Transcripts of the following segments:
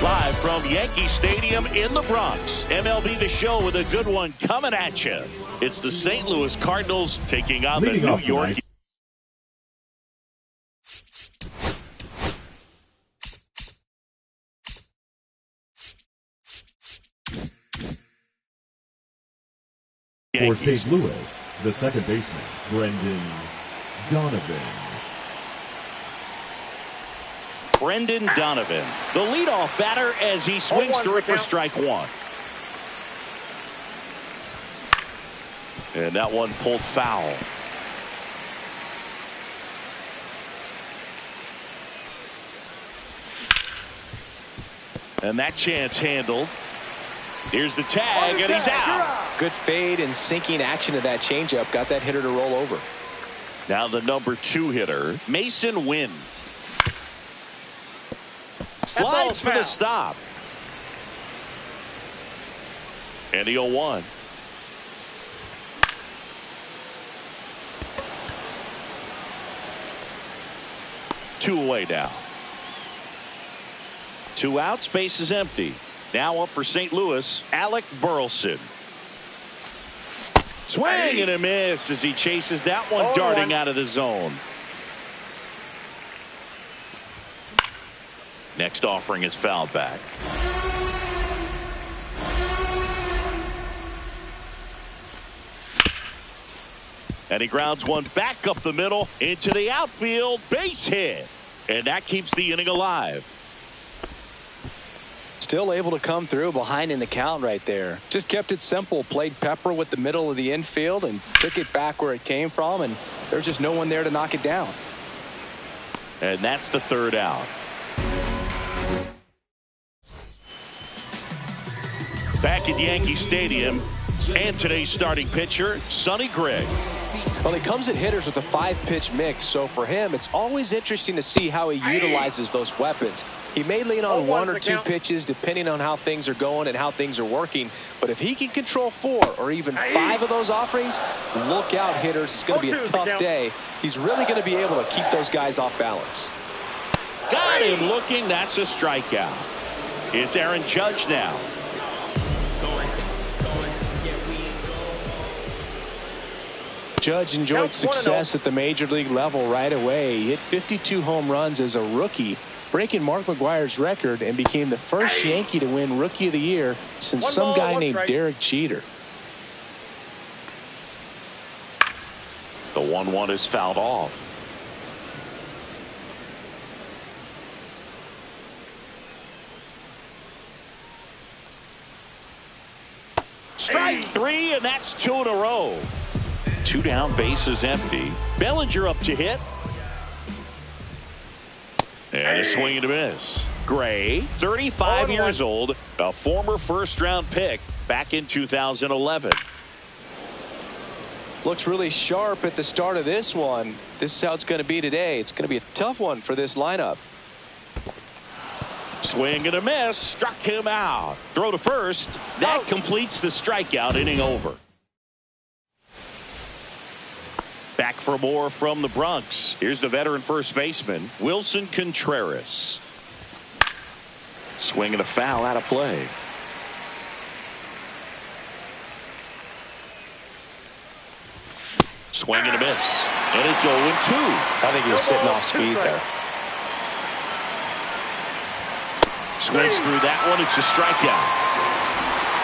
Live from Yankee Stadium in the Bronx, MLB The Show with a good one coming at you. It's the St. Louis Cardinals taking on the New York. For St. Louis, the second baseman, Brendan Donovan. Brendan Donovan, the leadoff batter as he swings through it for strike one. And that one pulled foul. And that chance handled. Here's the tag, and he's out. Good fade and sinking action of that changeup got that hitter to roll over. Now the number 2 hitter, Mason Wynn. Slides for the stop. And the 0-1. Two away now. 2 outs, base is empty. Now up for St. Louis, Alec Burleson. Swing and a miss as he chases that one darting out of the zone. Next offering is fouled back. And he grounds one back up the middle into the outfield. Base hit. And that keeps the inning alive. Still able to come through behind in the count right there. Just kept it simple. Played pepper with the middle of the infield and took it back where it came from. And there's just no one there to knock it down. And that's the 3rd out. Back at Yankee Stadium, and today's starting pitcher, Sonny Gregg. Well, he comes at hitters with a 5-pitch mix, so for him, it's always interesting to see how he utilizes those weapons. He may lean on 1 or 2 pitches depending on how things are going and how things are working, but if he can control 4 or even 5 of those offerings, look out, hitters. It's going to be a tough day. He's really going to be able to keep those guys off balance. Got him looking. That's a strikeout. It's Aaron Judge now. Judge enjoyed success at the major league level right away. He hit 52 home runs as a rookie, breaking Mark McGwire's record, and became the first Yankee to win Rookie of the Year since some guy named Derek Jeter. The 1-1 is fouled off. Strike 3, and that's 2 in a row. 2 down, bases empty. Bellinger up to hit. And a swing and a miss. Gray, 35 years old, a former first-round pick back in 2011. Looks really sharp at the start of this one. This is how it's going to be today. It's going to be a tough one for this lineup. Swing and a miss. Struck him out. Throw to first. That completes the strikeout. Inning over. Back for more from the Bronx. Here's the veteran first baseman, Wilson Contreras. Swing and a foul out of play. Swing and a miss. And it's 0-2. I think he was sitting off speed there. Swings through that one. It's a strikeout.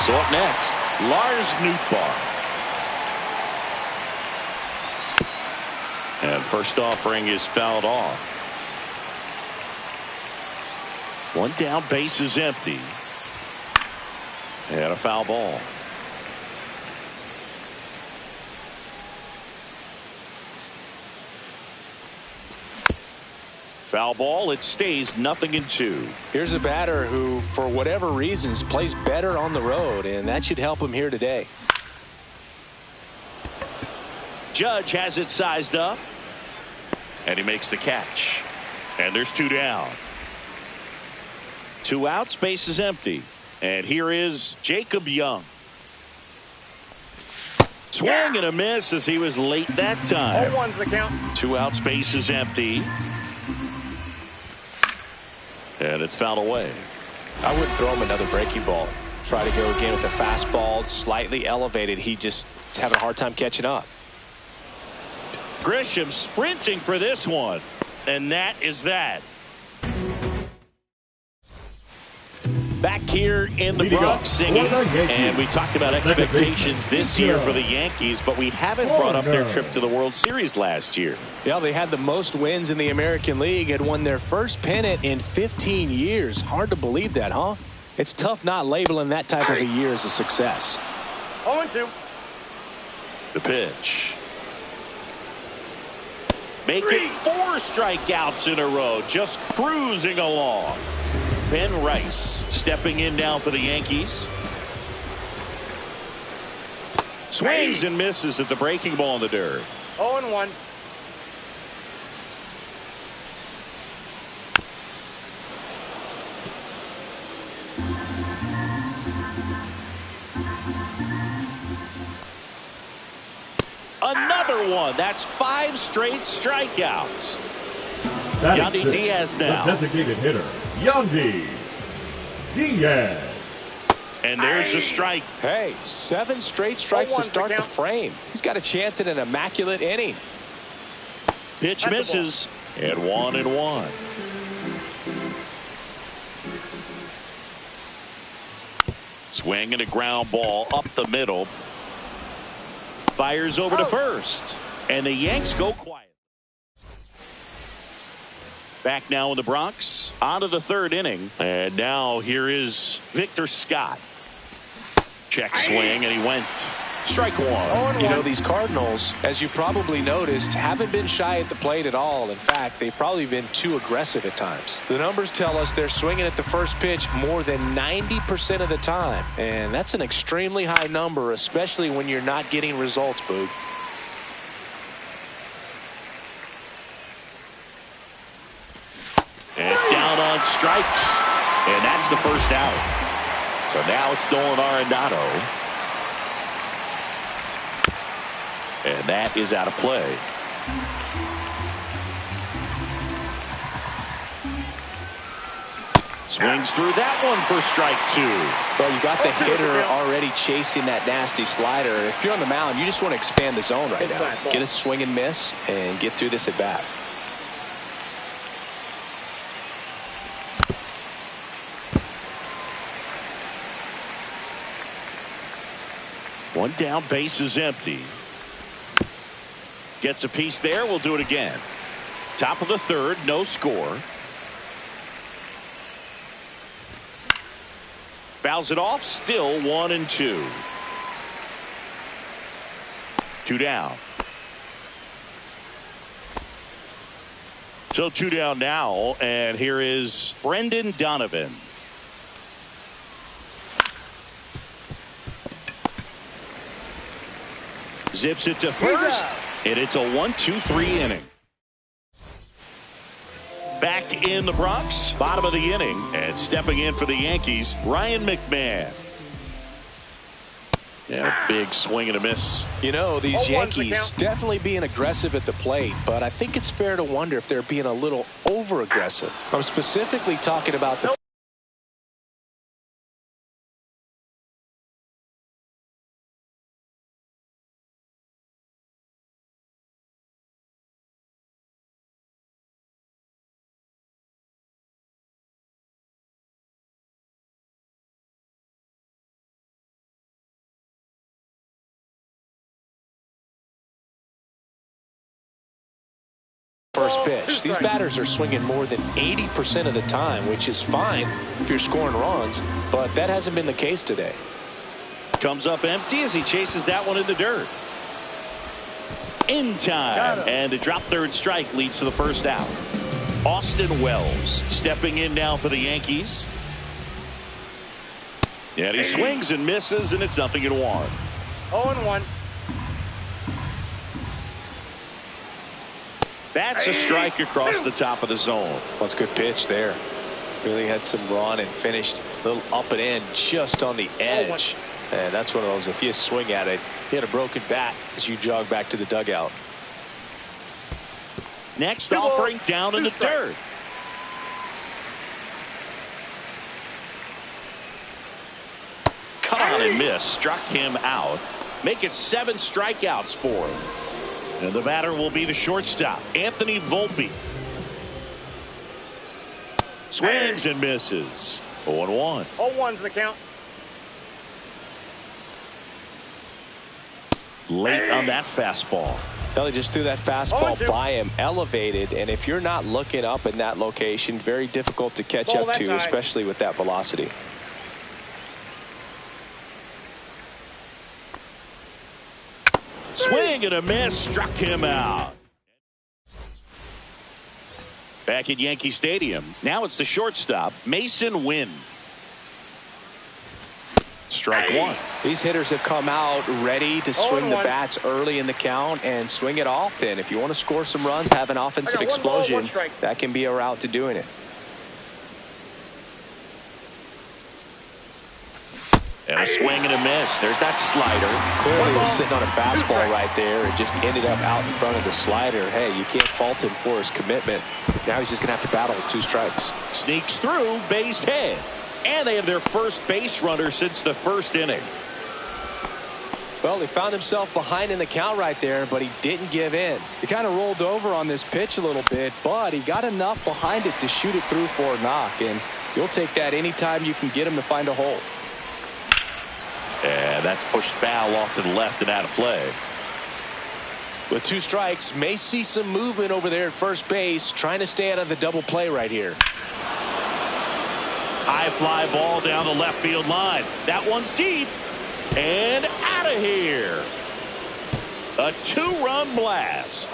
So up next, Lars Nootbaar. And first offering is fouled off. 1 down, base is empty. And a foul ball. Foul ball. It stays 0-2. Here's a batter who, for whatever reasons, plays better on the road, and that should help him here today. Judge has it sized up. And he makes the catch. And there's 2 down. 2 outs, base is empty. And here is Jacob Young. Swing and a miss as he was late that time. 0-1's the count. 2 outs, base is empty. And it's fouled away. I wouldn't throw him another breaking ball. Try to go again with the fastball, slightly elevated. He just is having a hard time catching up. Grisham sprinting for this one. And that is that. Back here in the Bronx singing, and we talked about expectations this year for the Yankees, but we haven't brought up their trip to the World Series last year. Yeah, they had the most wins in the American League, had won their first pennant in 15 years. Hard to believe that, huh? It's tough not labeling that type of a year as a success. 0-2. The pitch. Making 4 strikeouts in a row, just cruising along. Ben Rice stepping in now for the Yankees. Swings and misses at the breaking ball in the dirt. 0-1. Another one. That's 5 straight strikeouts. Yandy Diaz now. The designated hitter, Yandy Diaz. And there's a strike. Hey, 7 straight strikes to start the frame. He's got a chance at an immaculate inning. Pitch misses. And 1-1. Swing and a ground ball up the middle. Fires over to first. And the Yanks go quiet. Back now in the Bronx. On to the 3rd inning. And now here is Victor Scott. Check swing, and he went strike 1. You know, these Cardinals, as you probably noticed, haven't been shy at the plate at all. In fact, they've probably been too aggressive at times. The numbers tell us they're swinging at the first pitch more than 90% of the time. And that's an extremely high number, especially when you're not getting results, Boog. And down on strikes. And that's the first out. So now it's Nolan Arenado. And that is out of play. Swings through that one for strike 2. Well, you got the hitter already chasing that nasty slider. If you're on the mound, you just want to expand the zone right now. Get a swing and miss and get through this at bat. One down, base is empty. Gets a piece there. We'll do it again. Top of the 3rd, no score. Fouls it off. Still 1-2. 2 down. So 2 down now, and here is Brendan Donovan. Zips it to first, and it's a 1-2-3 inning. Back in the Bronx, bottom of the inning, and stepping in for the Yankees, Ryan McMahon. Yeah, big swing and a miss. You know, these Yankees definitely being aggressive at the plate, but I think it's fair to wonder if they're being a little over-aggressive. I'm specifically talking about the first pitch. These batters are swinging more than 80% of the time, which is fine if you're scoring runs, but that hasn't been the case today. Comes up empty as he chases that one in the dirt. In time, and the drop 3rd strike leads to the first out. Austin Wells stepping in now for the Yankees. And he swings and misses, and it's 0-1. 0-1. That's a strike across the top of the zone. Well, it's a good pitch there. Really had some run and finished a little up and in just on the edge. And that's one of those, if you swing at it, hit a broken bat as you jog back to the dugout. Next offering down in the dirt. down and missed. Struck him out. Make it 7 strikeouts for him. And the batter will be the shortstop, Anthony Volpe. Swings and misses. 0-1. 0-1's the count. Late on that fastball. Well, he just threw that fastball by him, elevated, and if you're not looking up in that location, very difficult to catch up to, especially with that velocity. Swing and a miss, struck him out. Back at Yankee Stadium, now it's the shortstop, Mason Wynn. Strike one. These hitters have come out ready to swing the bats early in the count and swing it often. If you want to score some runs, have an offensive explosion, that can be a route to doing it. And a swing and a miss. There's that slider. Clearly was sitting on a fastball right there and just ended up out in front of the slider. Hey, you can't fault him for his commitment. Now he's just going to have to battle with 2 strikes. Sneaks through, base hit. And they have their first base runner since the first inning. Well, he found himself behind in the count right there, but he didn't give in. He kind of rolled over on this pitch a little bit, but he got enough behind it to shoot it through for a knock. And you'll take that anytime you can get him to find a hole. And that's pushed foul off to the left and out of play. With 2 strikes, may see some movement over there at first base, trying to stay out of the double play right here. High fly ball down the left field line. That one's deep and out of here. A 2-run blast.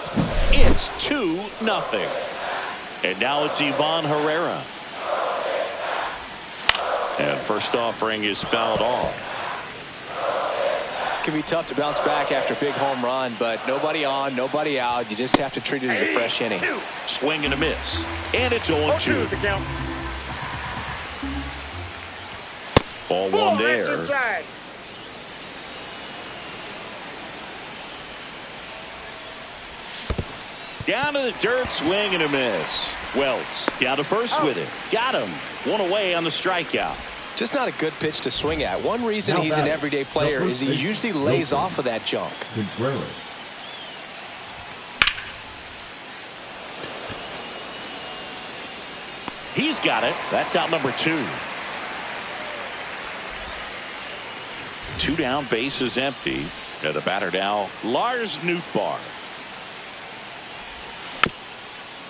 It's 2-0. And now it's Ivan Herrera. And first offering is fouled off. It can be tough to bounce back after a big home run, but nobody on, nobody out. You just have to treat it as a fresh inning. Swing and a miss. And it's 0-2. Ball one there. Down to the dirt, swing and a miss. Wells down to first with it. Got him. 1 away on the strikeout. Just not a good pitch to swing at. One reason he's an everyday player is he usually lays off of that junk. He's got it. That's out number 2. 2 down, base is empty. And the batter now, Lars Nootbaar.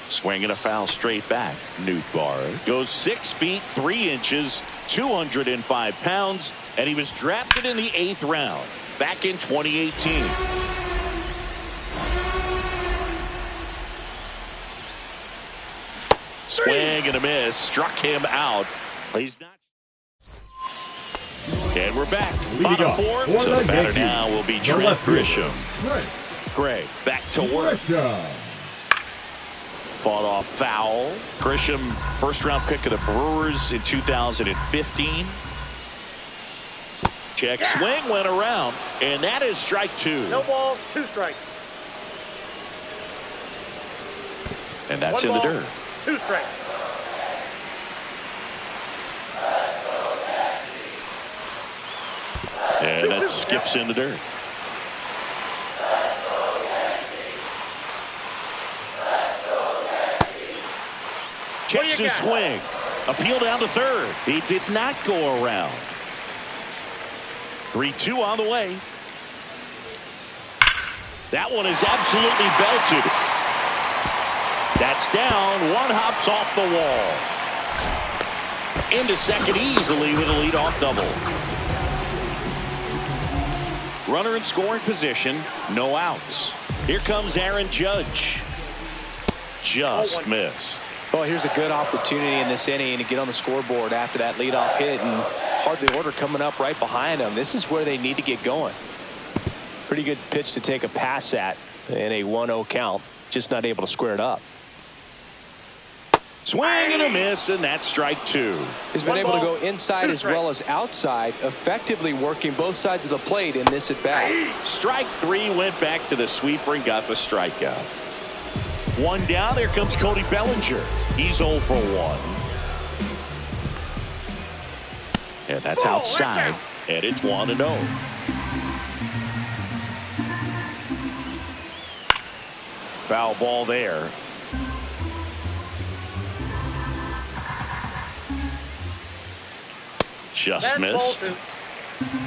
Swinging a foul straight back. Nootbaar goes 6 feet 3 inches, 205 pounds, and he was drafted in the 8th round back in 2018. Swing and a miss, struck him out. He's not. And we're back. Bottom 4. So the batter now will be Trent Grisham. Gray back to work. Fought off foul. Grisham, first-round pick of the Brewers in 2015. Check swing went around, and that is strike 2. No balls, 2 strikes. And that's in the dirt. 2 strikes. And that skips in the dirt. Checks his swing. Appeal down to third. He did not go around. 3-2 on the way. That one is absolutely belted. That's down. 1 hops off the wall. Into second easily with a leadoff double. Runner in scoring position. No outs. Here comes Aaron Judge. Just missed. Well, here's a good opportunity in this inning to get on the scoreboard after that leadoff hit, and hardly order coming up right behind them. This is where they need to get going. Pretty good pitch to take a pass at in a 1-0 count. Just not able to square it up. Swing and a miss, and that's strike 2. He's been able to go inside as well as outside, effectively working both sides of the plate in this at bat. Strike 3 went back to the sweeper and got the strikeout. 1 down. There comes Cody Bellinger. He's 0 for 1. And that's outside. and it's 1-0. Foul ball there. Just missed.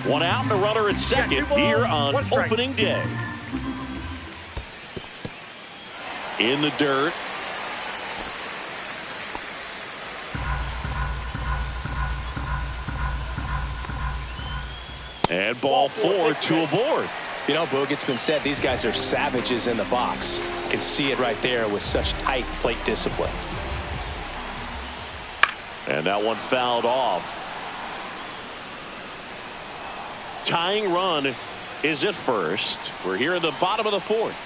One out and a runner at second here on opening day. In the dirt. And ball 4, 2 aboard. You know, Boog, it's been said these guys are savages in the box. You can see it right there with such tight plate discipline. And that one fouled off. Tying run is at first. We're here in the bottom of the fourth.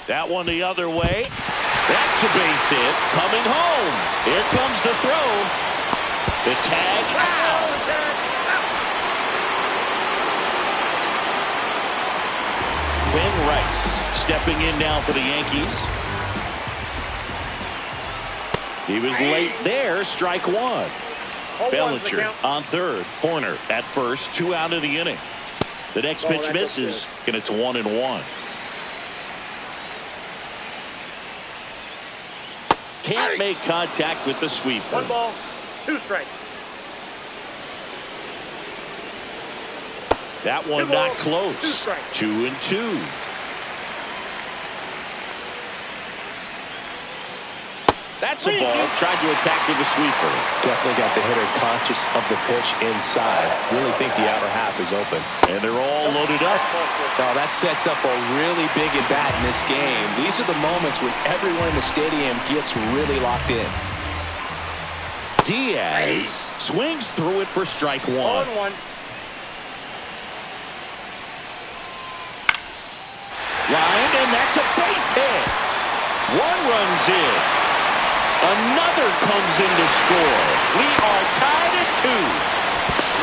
That one the other way. That's a base hit. Coming home. Here comes the throw. The tag out. Ben Rice stepping in now for the Yankees. He was late there. Strike one. Bellinger on third. Horner at first. 2 out of the inning. The next pitch misses, and it's 1-1. Can't make contact with the sweeper. 1 ball, 2 strikes. That one not close. 2-2. That's a ball. Tried to attack with the sweeper. Definitely got the hitter conscious of the pitch inside. Really think the outer half is open. And they're all loaded up. Now that sets up a really big at bat in this game. These are the moments when everyone in the stadium gets really locked in. Diaz swings through it for strike one. 0-1. Line, and that's a base hit. 1 runs in. Another comes in to score. We are tied at 2.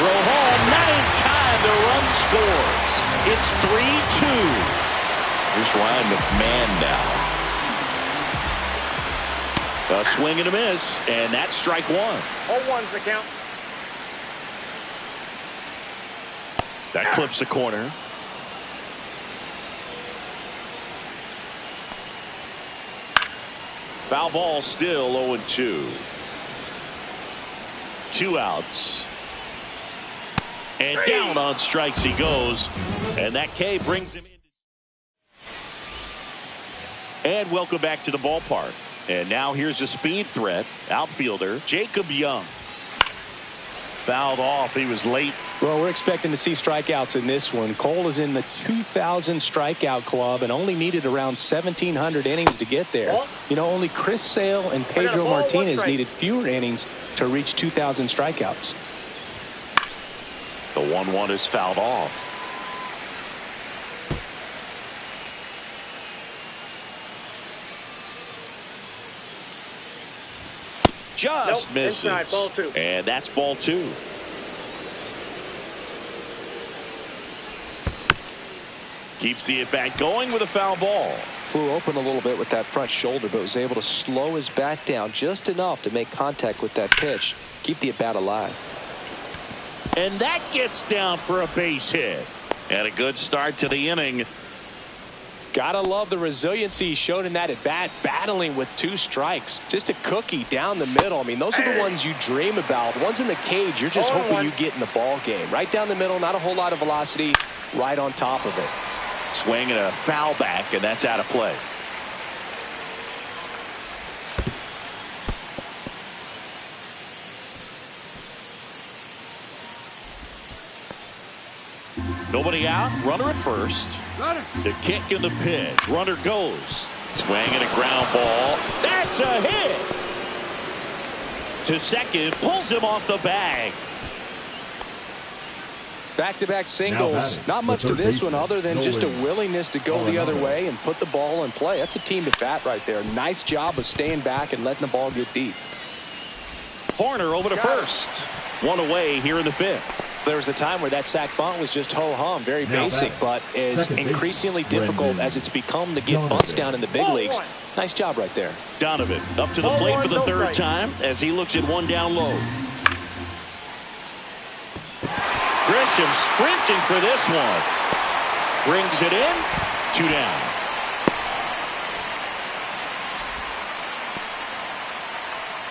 Rojan not in time. The run scores. It's 3-2. Here's Ryan McMahon now. A swing and a miss, and that's strike 1. 0-1's the count. That clips the corner. Foul ball still 0-2. 2 outs. And down on strikes he goes. And that K brings him in. And welcome back to the ballpark. And now here's a speed threat. Outfielder Jacob Young. Fouled off. He was late. Well, we're expecting to see strikeouts in this one. Cole is in the 2,000 strikeout club and only needed around 1,700 innings to get there. You know, only Chris Sale and Pedro Martinez needed fewer innings to reach 2,000 strikeouts. The 1-1 is fouled off. Just misses. Inside, ball 2. And that's ball 2. Keeps the at-bat going with a foul ball. Flew open a little bit with that front shoulder, but was able to slow his bat down just enough to make contact with that pitch. Keep the at-bat alive. And that gets down for a base hit. And a good start to the inning. Gotta love the resiliency he showed in that at-bat, battling with 2 strikes. Just a cookie down the middle. I mean, those are the ones you dream about. The ones in the cage, you're just hoping you get in the ball game. Right down the middle, not a whole lot of velocity, right on top of it. Swing and a foul back, and that's out of play. Nobody out. Runner at first. The kick in the pitch. Runner goes. Swing and a ground ball. That's a hit. To second. Pulls him off the bag. Back-to-back singles. Not much to this one other than just a willingness to go the other way and put the ball in play. That's a team at bat right there. Nice job of staying back and letting the ball get deep. Horner over to first. 1 away here in the 5th. There was a time where that sac bunt was just ho-hum, very basic, but is increasingly difficult as it's become to get bunts down in the big leagues. Nice job right there. Donovan up to the plate for the 3rd time as he looks at 1 down low. Grisham sprinting for this one. Brings it in. 2 down.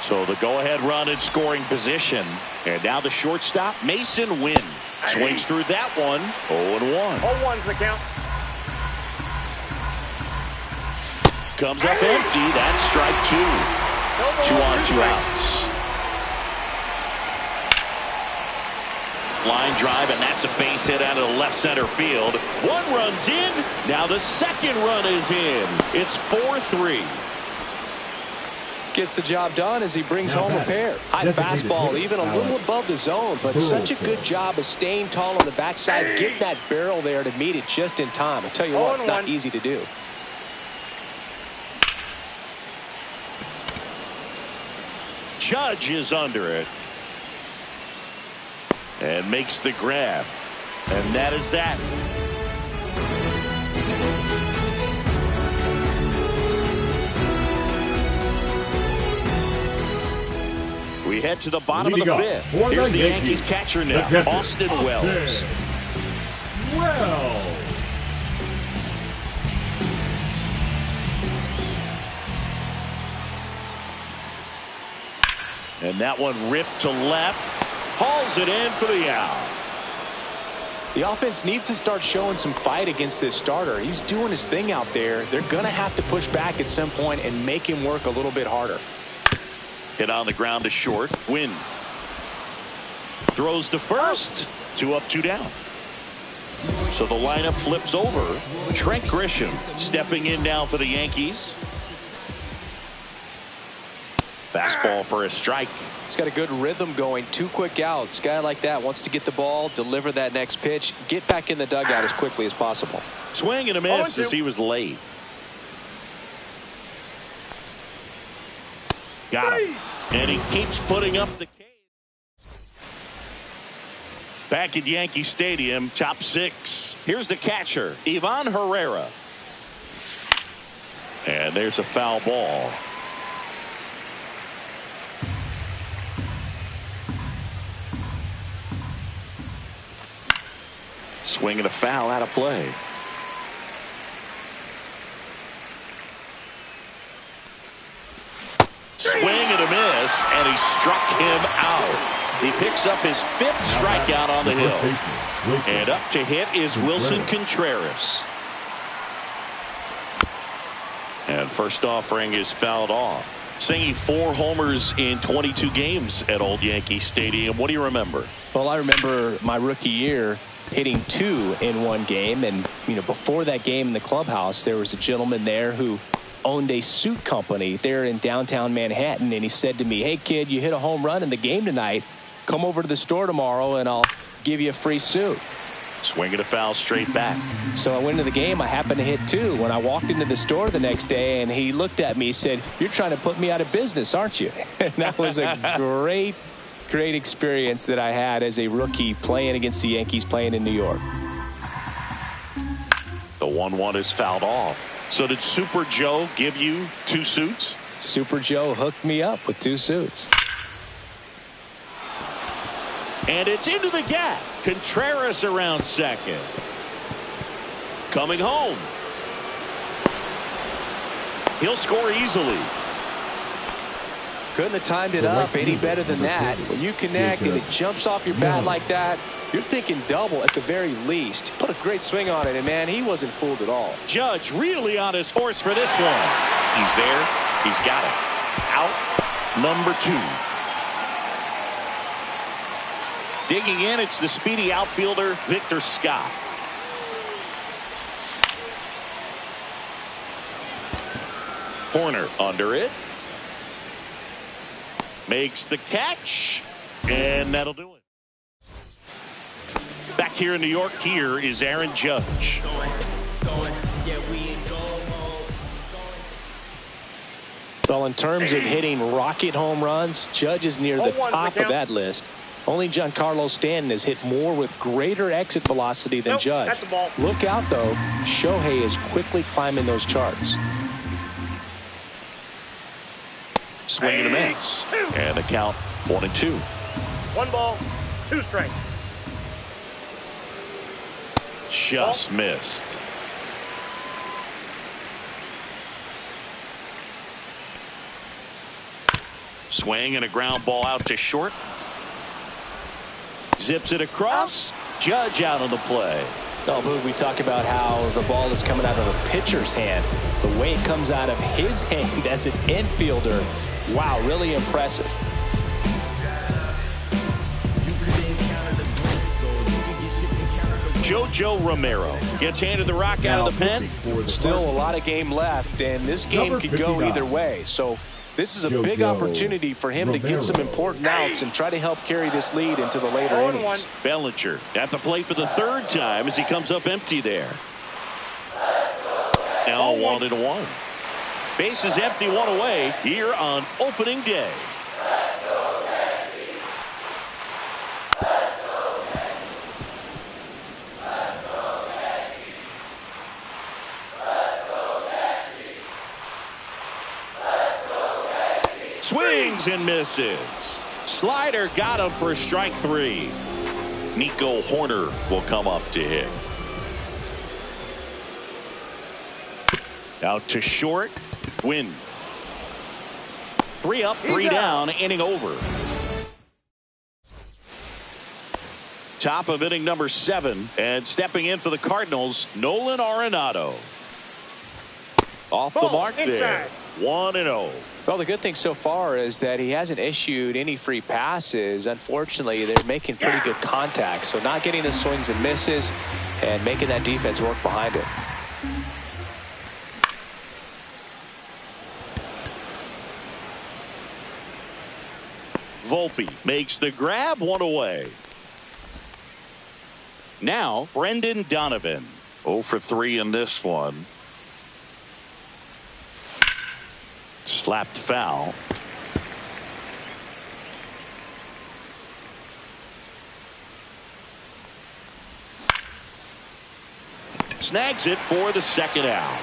So the go-ahead run in scoring position. And now the shortstop, Mason Wynn. Swings through that one. 0-1. 0-1's the count. Comes up empty. That's strike 2. 2 on, 2 outs. Line drive, and that's a base hit out of the left center field. 1 run's in. Now the second run is in. It's 4-3. Gets the job done as he brings home a pair. High fastball, even a little above the zone, but such a good job of staying tall on the backside, getting that barrel there to meet it just in time. I tell you what, it's not easy to do. Judge is under it. And makes the grab. And that is that. We head to the bottom of the 5th. Here's the Yankees catcher now, Austin Wells. And that one ripped to left. Hauls it in for the out. The offense needs to start showing some fight against this starter. He's doing his thing out there. They're going to have to push back at some point and make him work a little bit harder. Hit on the ground to short. Win. Throws to first. 2 up, 2 down. So the lineup flips over. Trent Grisham stepping in now for the Yankees. Fastball for a strike. He's got a good rhythm going. 2 quick outs. Guy like that wants to get the ball, deliver that next pitch, get back in the dugout as quickly as possible. Swing and a miss as he was late. Got him. And he keeps putting up the case. Back at Yankee Stadium, top 6. Here's the catcher, Ivan Herrera. And there's a foul ball. Swing and a foul out of play. Swing and a miss, and he struck him out. He picks up his 5th strikeout on the hill. And up to hit is Wilson Contreras. And first offering is fouled off. Singing 4 homers in 22 games at Old Yankee Stadium. What do you remember? Well, I remember my rookie year hitting 2 in 1 game. And, before that game in the clubhouse, there was a gentleman there who owned a suit company there in downtown Manhattan. And he said to me, "Hey, kid, you hit a home run in the game tonight. Come over to the store tomorrow and I'll give you a free suit." Swinging a foul straight back. So I went into the game. I happened to hit 2. When I walked into the store the next day, and he looked at me, he said, "You're trying to put me out of business, aren't you?" And that was a great experience that I had as a rookie playing against the Yankees, playing in New York. The 1-1 is fouled off. So did Super Joe give you 2 suits? Super Joe hooked me up with 2 suits. And it's into the gap. Contreras around second. Coming home. He'll score easily. Couldn't have timed it up any better than that. When you connect and it jumps off your bat like that, you're thinking double at the very least. Put a great swing on it, and man, he wasn't fooled at all. Judge really on his horse for this one. He's there. He's got it. Out number 2. Digging in, it's the speedy outfielder, Victor Scott. Corner under it. Makes the catch. And that'll do it. Back here in New York, here is Aaron Judge. Well, in terms of hitting rocket home runs, Judge is near the top of that list. Only Giancarlo Stanton has hit more with greater exit velocity than Judge. That's a ball. Look out, though. Shohei is quickly climbing those charts. Swing and a miss. And the count 1-2. 1 ball, 2 strikes. just missed. Swing and a ground ball out to short. Zips it across. Judge out on the play. Oh, Boog, we talk about how the ball is coming out of a pitcher's hand. The way it comes out of his hand as an infielder. Wow, really impressive. JoJo Romero gets handed the rock out of the pen. Still a lot of game left, and this game could go either way. So this is a big opportunity for him to get some important outs and try to help carry this lead into the later innings. Bellinger at the plate for the third time as he comes up empty there. Now 1-1. Base is empty, one away here on opening day. Swings and misses. Slider got him for strike 3. Nico Hoerner will come up to hit. Out to short. Win. 3 up, 3 down, inning over. Top of inning number 7, and stepping in for the Cardinals, Nolan Arenado. Off the mark there. 1-0. Well, the good thing so far is that he hasn't issued any free passes. Unfortunately, they're making pretty good contact. So not getting the swings and misses and making that defense work behind it. Volpe makes the grab, 1 away. Now, Brendan Donovan. 0 for 3 in this one. Slapped foul. Snags it for the second out.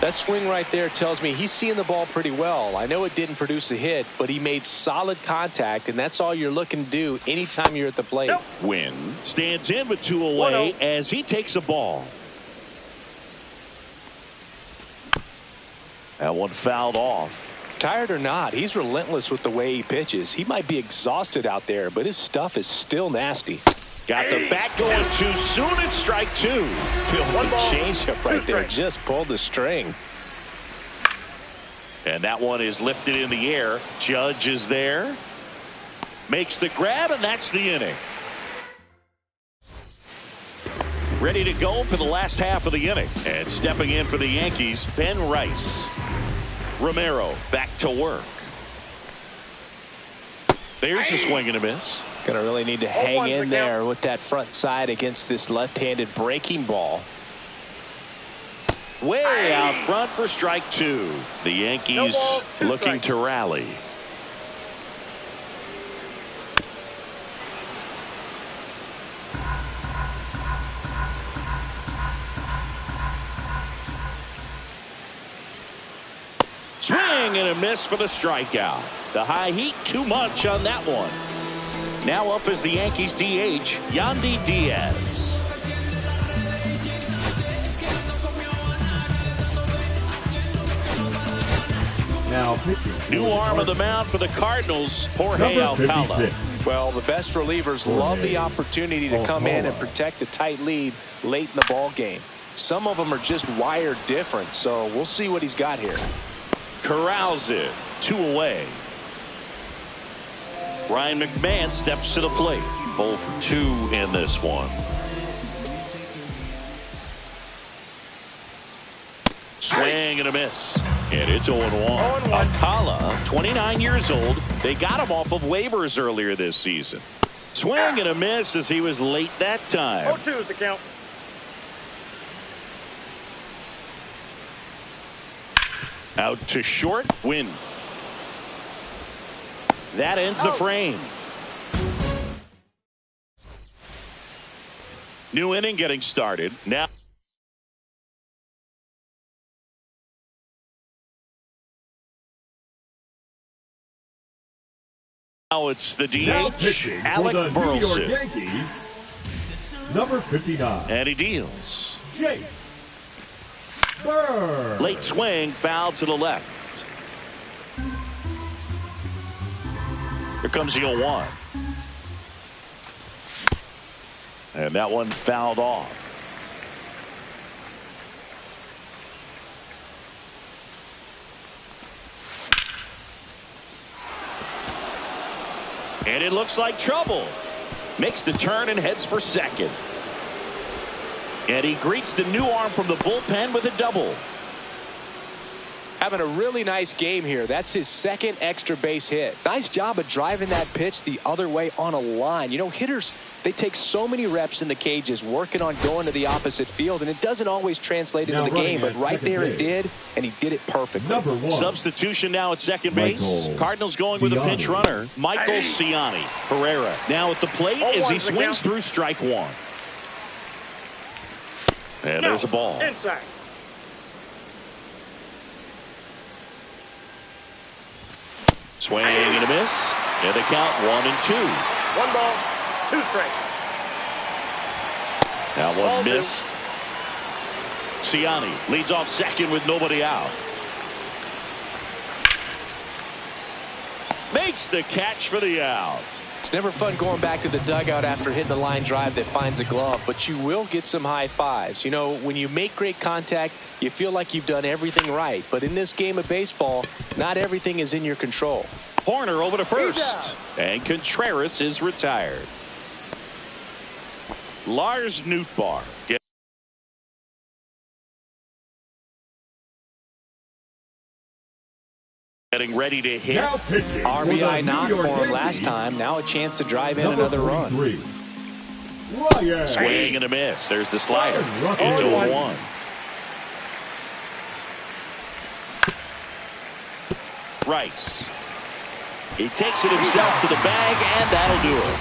That swing right there tells me he's seeing the ball pretty well. I know it didn't produce a hit, but he made solid contact, and that's all you're looking to do anytime you're at the plate. Wynn stands in with 2 away as he takes a ball. That one fouled off. Tired or not, he's relentless with the way he pitches. He might be exhausted out there, but his stuff is still nasty. Got the bat going too soon. It's strike 2. Feel the changeup right there. Just pulled the string. And that one is lifted in the air. Judge is there. Makes the grab, and that's the inning. Ready to go for the last half of the inning. And stepping in for the Yankees, Ben Rice. Romero back to work. There's a swing and a miss. Gonna really need to hang in there with that front side against this left-handed breaking ball. Way out front for strike 2. The Yankees looking to rally. Swing and a miss for the strikeout. The high heat, too much on that one. Now up is the Yankees DH, Yandy Diaz. Now pitching. New arm of the mound for the Cardinals, Jorge Alcala. Well, the best relievers love the opportunity to come in and protect a tight lead late in the ball game. Some of them are just wired different, so we'll see what he's got here. Corrals it, 2 away. Ryan McMahon steps to the plate. 0 for 2 in this one. Swing and a miss. And it's 0-1. Alcala, 29 years old. They got him off of waivers earlier this season. Swing and a miss as he was late that time. 0-2 is the count. Out to short. Win. That ends the frame. New inning getting started. Now it's the DH, Alec Burleson. Number 59. And he deals. Jake Bird. Late swing, foul to the left. Here comes the 0-1. And that one fouled off. And it looks like trouble. Makes the turn and heads for second. And he greets the new arm from the bullpen with a double. Having a really nice game here. That's his second extra base hit. Nice job of driving that pitch the other way on a line. You know, hitters, they take so many reps in the cages working on going to the opposite field, and it doesn't always translate into the game, but right there it did, and he did it perfectly. Number 1. Substitution now at second base. Cardinals going with a pinch runner, Michael Ciani. Herrera now at the plate as he swings through strike one. And there's a ball. Inside. Swing and a miss. And the count 1-2. 1 ball, 2 strikes. That one missed. Ciani leads off second with nobody out. Makes the catch for the out. It's never fun going back to the dugout after hitting a line drive that finds a glove, but you will get some high fives. You know, when you make great contact, you feel like you've done everything right. But in this game of baseball, not everything is in your control. Horner over to first. And Contreras is retired. Lars Nootbaar getting ready to hit. RBI knock for him last time. Now a chance to drive in another run. Swing and a miss. There's the slider. Into a 1. Rice. He takes it himself to the bag, and that'll do it.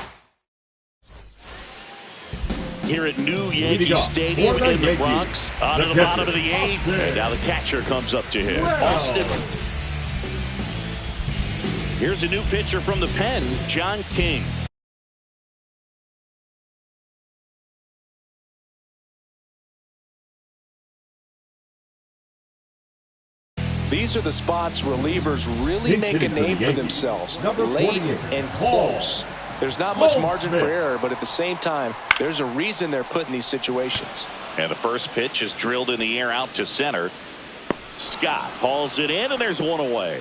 Here at New Yankee Stadium in the Bronx, on to the bottom of the 8th, and now the catcher comes up to him. Austin. Here's a new pitcher from the pen, John King. These are the spots relievers really make a name for themselves. Late and close. There's not much margin for error, but at the same time, there's a reason they're put in these situations. And the first pitch is drilled in the air out to center. Scott hauls it in, and there's one away.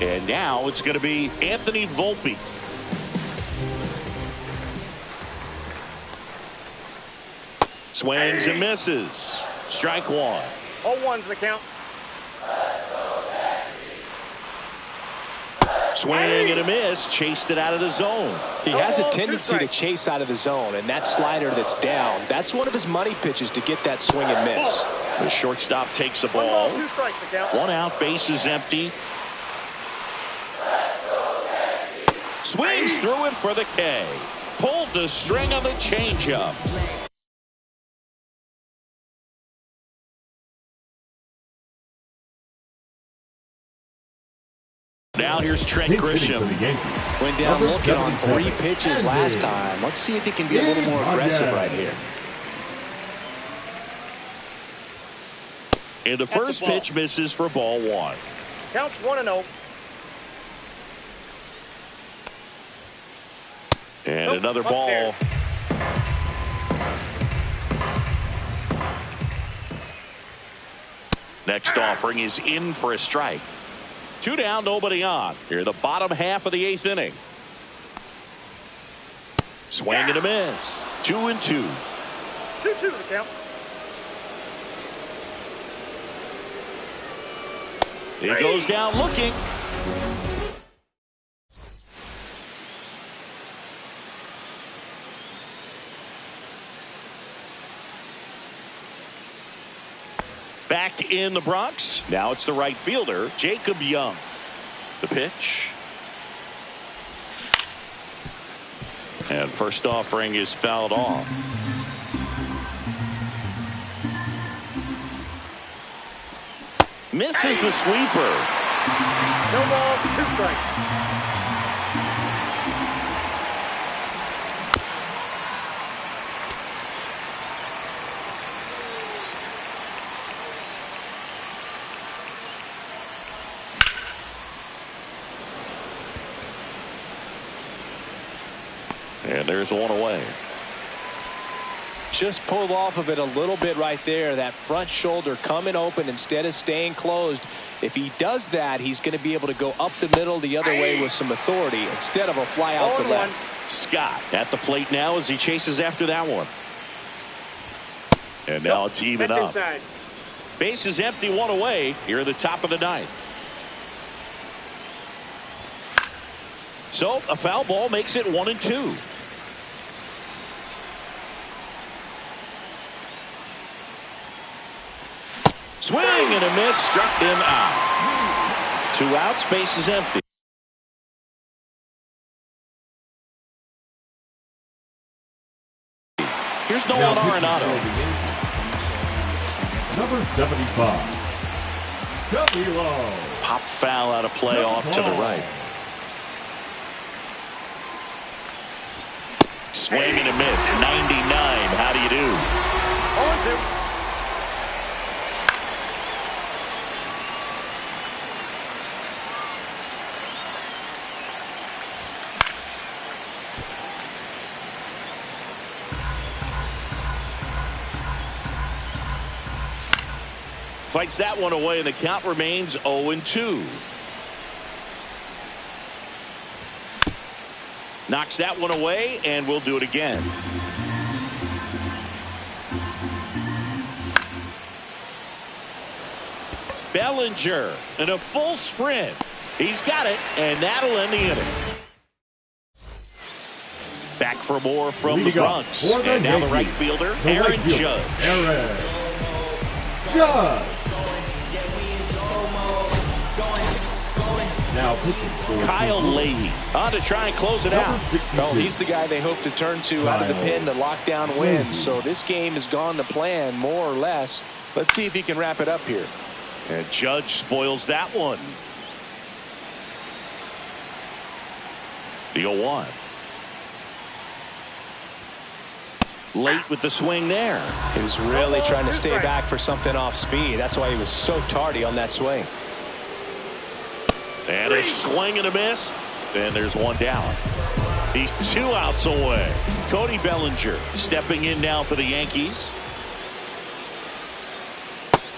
And now it's going to be Anthony Volpe. Swings and misses. Strike one. 0-1's the count. Swing and a miss. Chased it out of the zone. He has a tendency to chase out of the zone, and that slider that's down, that's one of his money pitches to get that swing and miss. The shortstop takes the 1 ball. ball, 2 strikes the count. 1 out, base is empty. Swings through it for the K. Pulled the string on the changeup. Now here's Trent Grisham. Went down looking on 3 pitches last time. Let's see if he can be a little more aggressive right here. And the first pitch misses for ball 1. Counts 1-0. And another ball. Next offering is in for a strike. 2 down, nobody on. Here the bottom half of the 8th inning. Swing and a miss. 2-2. 2-2 the count. He goes down looking. Back in the Bronx. Now it's the right fielder, Jacob Young. The pitch. And first offering is fouled off. Misses the sweeper. No ball, 2 strikes. And there's one away. Just pulled off of it a little bit right there. That front shoulder coming open instead of staying closed. If he does that, he's going to be able to go up the middle the other way with some authority instead of a fly out to left. Scott at the plate now as he chases after that one. And now it's even up. Inside. Base is empty, one away here at the top of the ninth. So a foul ball makes it 1-2. Swing and a miss, struck him out. 2 outs, base is empty. Here's Nolan Arenado. Number 75. Cubby Low. Pop foul out of play off to the right. Swing and a miss, 99. How do you do? 0-2. Fights that one away, and the count remains 0-2. Knocks that one away, and we'll do it again. Bellinger in a full sprint. He's got it, and that'll end the inning. Back for more from the Bronx. And now the right fielder, Aaron Judge. Aaron Judge. Now pitching for Kyle Leahy on to try and close it out. Well, he's the guy they hope to turn to out of the pen to lock down wins. So this game has gone to plan more or less. Let's see if he can wrap it up here. And Judge spoils that one. The 0-1. Late with the swing there. He was really trying to stay back for something off speed. That's why he was so tardy on that swing. And a swing and a miss. And there's one down. He's 2 outs away. Cody Bellinger stepping in now for the Yankees.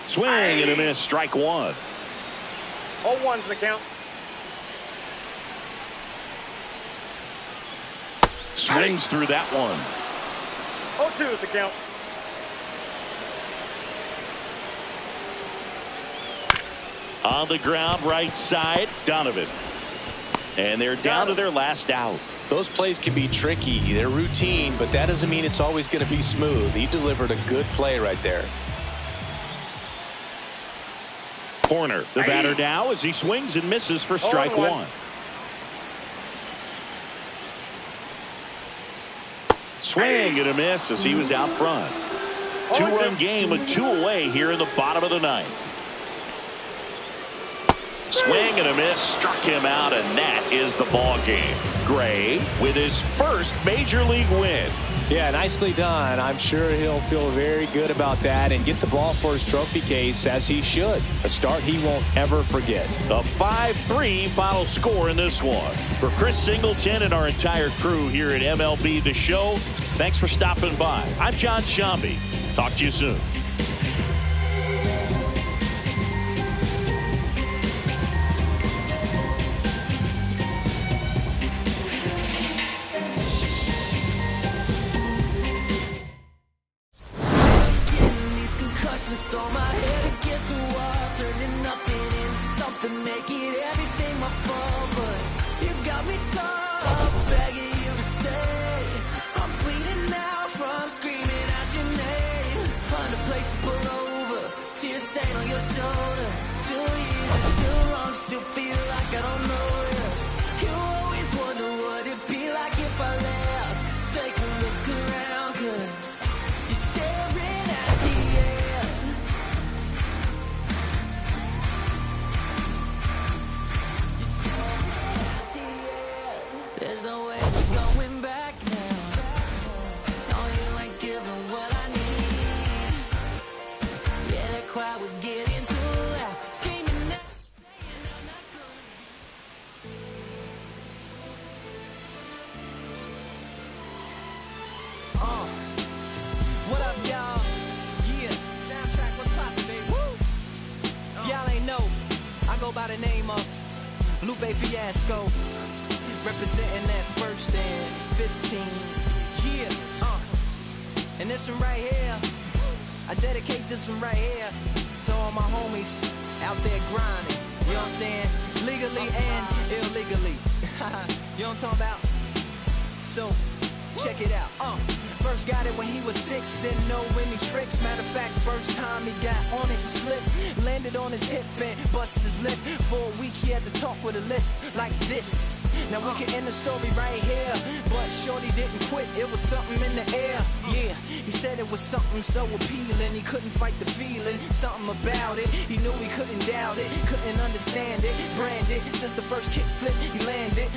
Swing and a miss. Strike one. 0-1's the count. Swings through that one. 0-2 is the count. On the ground, right side, Donovan. And they're down to their last out. Those plays can be tricky. They're routine, but that doesn't mean it's always going to be smooth. He delivered a good play right there. Corner, the batter now as he swings and misses for strike one. Swing and a miss as he was out front. 2-run game with 2 away here in the bottom of the ninth. Swing and a miss, struck him out, and that is the ball game. Gray with his first major league win. Yeah, nicely done. I'm sure he'll feel very good about that and get the ball for his trophy case, as he should. A start he won't ever forget. The 5-3 final score in this one. For Chris Singleton and our entire crew here at MLB The Show, thanks for stopping by. I'm John Sciambi. Talk to you soon. Throw my head against the wall, turning nothing into something, make it everything my fault. But you got me tough, begging you to stay. I'm bleeding now from screaming out your name. Find a place to pull over, tears stain on your shoulder. 2 years is too long, still feel like I don't know you. You always wonder what it'd be like if I left. Take a look around, 'cause you're staring at the end. There's no way we're going back now. No, you ain't giving what I need. Yeah, that crowd was getting too loud, screaming out, saying I'm not gonna be. What up, y'all? Yeah. Soundtrack, what's poppin', baby? Woo! Y'all ain't know, I go by the name of Lupe Fiasco, representing that first and 15. Yeah, and this one right here, I dedicate this one right here to all my homies out there grinding. You know what I'm saying? Legally and illegally. You know what I'm talking about? So, check it out. First got it when he was 6, didn't know any tricks. Matter of fact, first time he got on it, he slipped. Landed on his hip and busted his lip. For a week he had to talk with a lisp like this. Now we can end the story right here, but shorty didn't quit, it was something in the air. Yeah, he said it was something so appealing, he couldn't fight the feeling, something about it. He knew he couldn't doubt it, couldn't understand it. Branded, since the first kick flip he landed.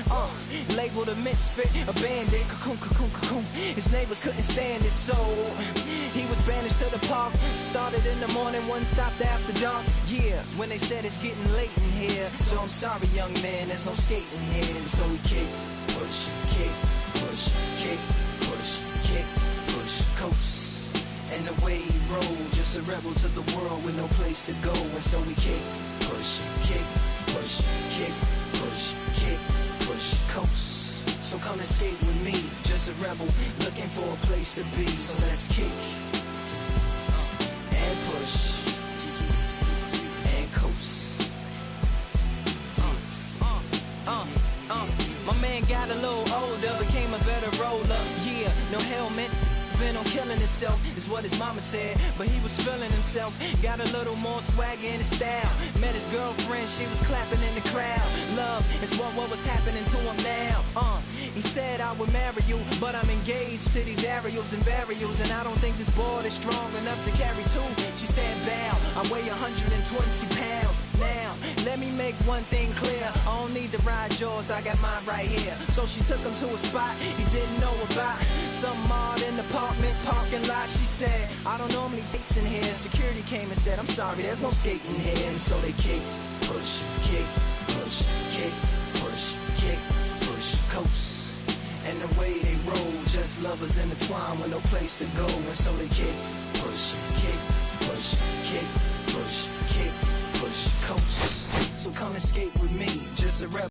Labeled a misfit, a bandit. Cocoon, cocoon, cocoon. His neighbors couldn't stand it, so he was banished to the park. Started in the morning, one stopped after dark. Yeah, when they said it's getting late in here, so I'm sorry, young man, there's no skating here. So we kick, push, kick, push, kick, push, kick, push, coast. And the way he rolled, just a rebel to the world with no place to go. And so we kick, push, kick, push, kick, push, kick, push, coast. So come and skate with me, just a rebel looking for a place to be. So let's kick and push and coast. My man got a little older, became a better roller. Yeah, no helmet, been on killing himself, is what his mama said. But he was feeling himself, got a little more swag in his style. Met his girlfriend, she was clapping in the crowd. Love is what was happening to him now. He said I would marry you, but I'm engaged to these aerials and varials, and I don't think this board is strong enough to carry two. She said, bow, I weigh 120 pounds. Now, let me make one thing clear, I don't need to ride yours, I got mine right here. So she took him to a spot he didn't know about, some odd in the apartment parking lot. She said, I don't normally dates in here. Security came and said, I'm sorry, there's no skating here. And so they kick, push, kick, push, kick, push, kick, push, coast. And the way they roll, just lovers intertwined with no place to go. And so they kick, push, kick, push, kick, push, kick, push, coast. So come and skate with me, just a rebel.